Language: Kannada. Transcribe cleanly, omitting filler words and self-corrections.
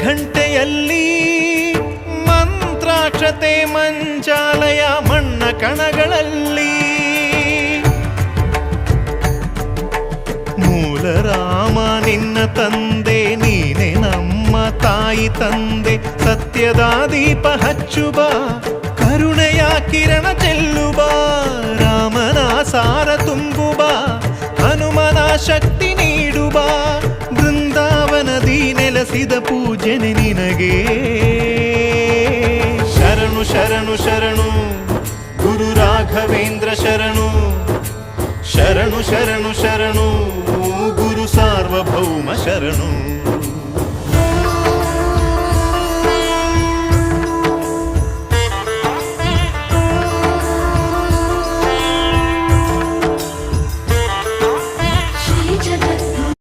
ಘಂಟೆಯಲ್ಲಿ ಮಂತ್ರಾಕ್ಷತೆ ಮಂಚಾಲಯ ಮಣ್ಣ ಕಣಗಳಲ್ಲಿ ಮೂಲ ರಾಮ ನಿನ್ನ ತಂದೆ ನೀನೆ ನಮ್ಮ ತಾಯಿ ತಂದೆ ಸತ್ಯದ ದೀಪ ಹಚ್ಚುಬ ಕರುಣೆಯ ಕಿರಣ ಚೆಲ್ಲುಬ ರಾಮನ ಸಾರ ತುಂಬುಬ ಹನುಮನ ಶಕ್ತಿ ನೀಡುಬ ಬೃಂದಾವನದಿ ನೆಲೆಸಿದ ಪೂಜನೆ ನಿನಗೆ ಶರಣು ಶರಣು ಶರಣು ಗುರು ರಾಘವೇಂದ್ರ ಶರಣು ಶರಣು ಶರಣು ಶರಣು ಗುರು ಸಾರ್ವಭೌಮ ಶರಣು.